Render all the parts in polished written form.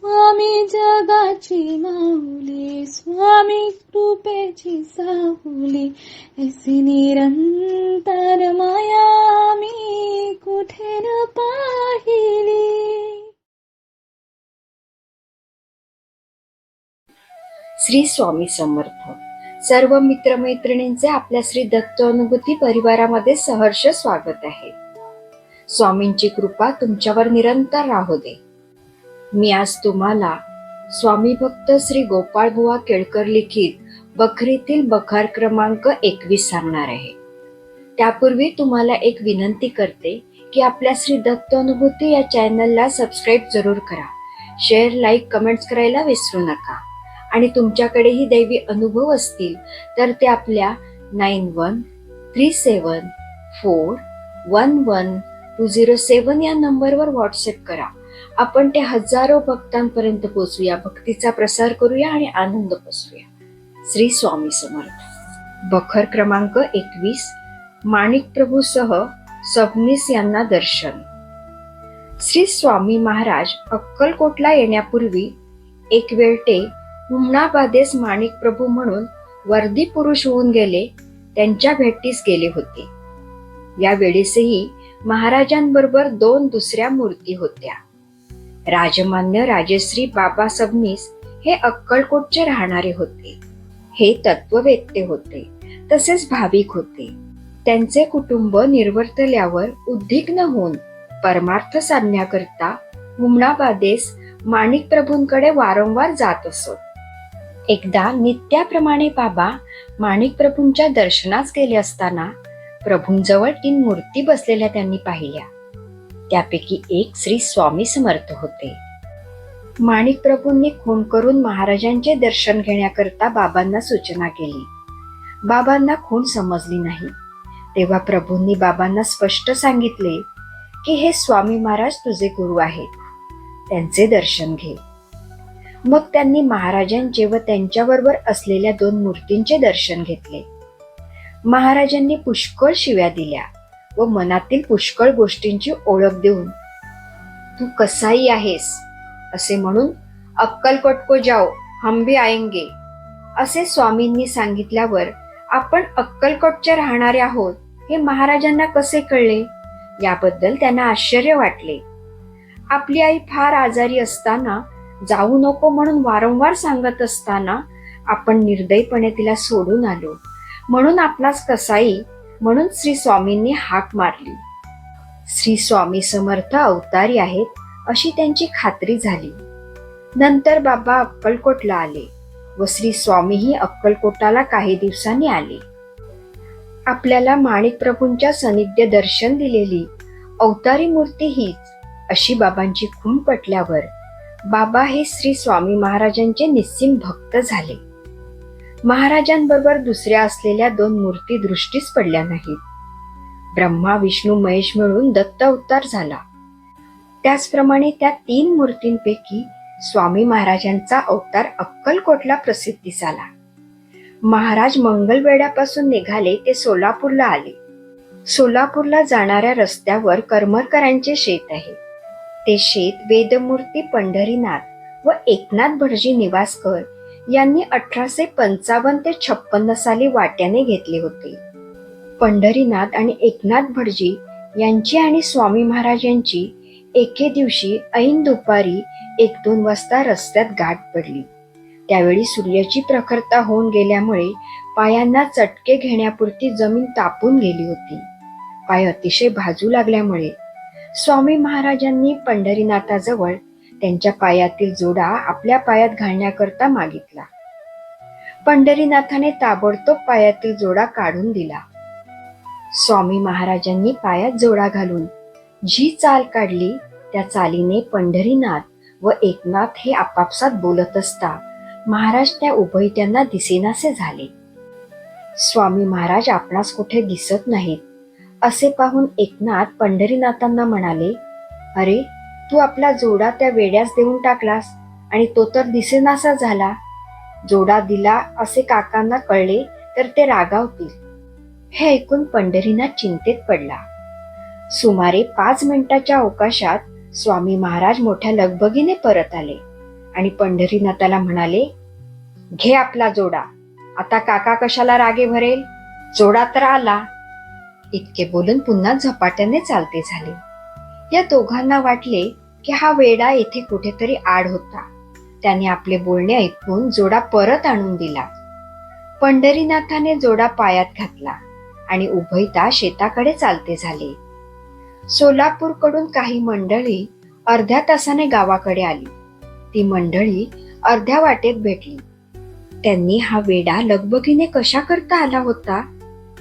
स्वामी जगाची माऊली, स्वामी कृपेची साहुली, ऐसी निरंतर माया मी कुठे न पाहिली. श्री स्वामी समर्थ. सर्व मित्रमैत्रिणींचे आपल्या श्री दत्त अनुभूती परिवारामध्ये सहर्ष स्वागत आहे. स्वामींची कृपा तुमच्यावर निरंतर राहू दे. मी आज तुम्हाला स्वामी भक्त श्री गोपाळ बुवा केळकर लिखित बखरीतील बखार क्रमांक 21 सांगणार आहे. त्यापूर्वी तुम्हाला एक विनंती करते की आपल्या श्री दत्त अनुभूती या चॅनलला सबस्क्राईब जरूर करा. शेअर, लाईक, कमेंट्स करायला विसरू नका. आणि तुमच्याकडेही दैवी अनुभव असतील तर ते आपल्या 9137411207 या नंबरवर व्हॉट्सअप करा. आपण ते हजारो भक्तांपर्यंत पोहोचूया, भक्तीचा प्रसार करूया आणि आनंद पसरूया. श्री स्वामी समर्थ. बखर क्रमांक 21. माणिक प्रभूसह सबनीस यांना दर्शन. श्री स्वामी महाराज अक्कलकोटला येण्यापूर्वी एक वेळ ते हुमणाबादेस माणिक प्रभू म्हणून वर्दी पुरुष होऊन गेले त्यांच्या भेटीस गेले होते. या वेळेसही महाराजांबरोबर 2 दुसऱ्या मूर्ती होत्या. राजमान्य राजश्री बाबा सबनीस हे अक्कलकोटचे राहणारे होते. हे तत्ववेत्ते होते, तसेच भाविक होते. त्यांचे कुटुंब निर्वर्तल्यावर उद्विग्न होऊन परमार्थ साधण्याकरता हुमणाबादेस माणिक प्रभूंकडे वारंवार जात असत. एकदा नित्याप्रमाणे बाबा माणिक प्रभूंच्या दर्शनास गेले असताना प्रभूंजवळ 3 मूर्ती बसलेल्या त्यांनी पाहिल्या. त्यापैकी एक श्री स्वामी समर्थ होते. माणिक प्रभूंनी खून करून महाराजांचे दर्शन घेण्याकरता बाबांना सूचना केली. बाबांना खून समजली नाही. तेव्हा प्रभूंनी बाबांना स्पष्ट सांगितले की हे स्वामी महाराज तुझे गुरु आहेत, त्यांचे दर्शन घे. मग त्यांनी महाराजांचे व त्यांच्याबरोबर असलेल्या 2 मूर्तींचे दर्शन घेतले. महाराजांनी पुष्कळ शिव्या दिल्या व मनातील पुष्कळ गोष्टींची ओळख देऊन तू कसाई आहेस असे म्हणून अक्कलकोट को जाओ हम भी आएंगे असे स्वामींनी सांगितल्यावर आपण अक्कलकोटचे राहणारे आहोत हे महाराजांना कसे कळले याबद्दल त्यांना आश्चर्य वाटले. आपली आई फार आजारी असताना जाऊ नको म्हणून वारंवार सांगत असताना आपण निर्दयीपणे तिला सोडून आलो, म्हणून आपणास कसाई म्हणून श्री स्वामींनी हाक मारली. श्री स्वामी समर्थ अवतारी आहेत अशी त्यांची खात्री झाली. नंतर बाबा अक्कलकोटला आले व श्री स्वामीही अक्कलकोटाला काही दिवसांनी आले. आपल्याला माणिक प्रभूंच्या सानिध्य दर्शन दिलेली अवतारी मूर्ती हीच अशी बाबांची खूण पटल्यावर बाबा हे श्री स्वामी महाराजांचे निस्सीम भक्त झाले. महाराजांबरोबर दुसऱ्या असलेल्या 2 मूर्ती दृष्टीस पडल्या नाहीत. ब्रह्मा विष्णू महेश मिळून दत्त अवतार झाला. त्याचप्रमाणे त्या 3 मूर्तींपैकी स्वामी महाराजांचा अवतार अक्कलकोटला प्रसिद्धीस आला. महाराज मंगलवेढ्यापासून निघाले ते सोलापूरला आले. सोलापूरला जाणाऱ्या रस्त्यावर करमरकरांचे शेत आहे. ते शेत वेदमूर्ती पंढरीनाथ व एकनाथ भटजी निवासकर यांनी 1855 ते 56 साली वाट्याने घेतले होते. पंढरीनाथ आणि एकनाथ भटजी यांची आणि स्वामी महाराजांची एके दिवशी ऐन दुपारी 1-2 वाजता रस्त्यात गाठ पडली. त्यावेळी सूर्याची प्रखरता होऊन गेल्यामुळे पायांना चटके घेण्यापुरती जमीन तापून गेली होती. पाय अतिशय भाजू लागल्यामुळे स्वामी महाराजांनी पंढरीनाथाजवळ त्यांच्या पायातील जोडा आपल्या पायात घालण्याकरता मागितला. पंढरीनाथाने ताबडतोब पायातील जोडा काढून दिला. स्वामी महाराजांनी पायात जोडा घालून जी चाल काढली त्या चालीने पंढरीनाथ व एकनाथ हे आपापसात बोलत असता महाराज त्या उभयत्यांना दिसेनासे झाले. स्वामी महाराज आपणास कुठे दिसत नाहीत असे पाहून एकनाथ पंढरीनाथांना म्हणाले, अरे तू आपला जोडा त्या वेड्यास देऊन टाकलास आणि तो तर दिसेनासा झाला. जोडा दिला असे काकांना कळले तर ते रागावतील. हे ऐकून पंढरीनाथ चिंतेत पडला. सुमारे 5 मिनिटाच्या अवकाशात स्वामी महाराज मोठ्या लगबगीने परत आले आणि पंढरीनाथाला म्हणाले, घे आपला जोडा, आता काका कशाला रागे भरेल, जोडा तर आला. इतके बोलून पुन्हा झपाट्याने चालते झाले. या दोघांना वाटले की हा वेडा येथे कुठेतरी आड होता. त्याने आपले बोलणे ऐकून जोडा परत आणून दिला. पंढरीनाथाने जोडा पायात घातला आणि उभयता शेताकडे चालते झाले. सोलापूरकडून काही मंडळी अर्ध्या तासाने गावाकडे आली. ती मंडळी अर्ध्या वाटेत भेटली. त्यांनी हा वेडा लगबगीने कशा करता आला होता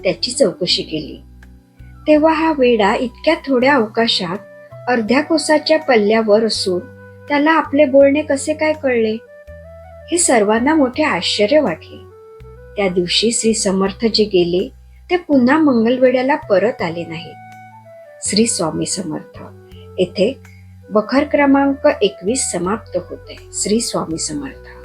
त्याची चौकशी केली. तेव्हा हा वेडा इतक्या थोड्या अवकाशात अर्ध्या कोसाच्या पल्ल्यावर असून त्याला आपले बोलणे कसे काय कळले, हे सर्वांना मोठे आश्चर्य वाटले. त्या दिवशी श्री समर्थ जे गेले ते पुन्हा मंगलवेढ्याला परत आले नाहीत. श्री स्वामी समर्थ. येथे बखर क्रमांक 21 समाप्त होते. श्री स्वामी समर्थ.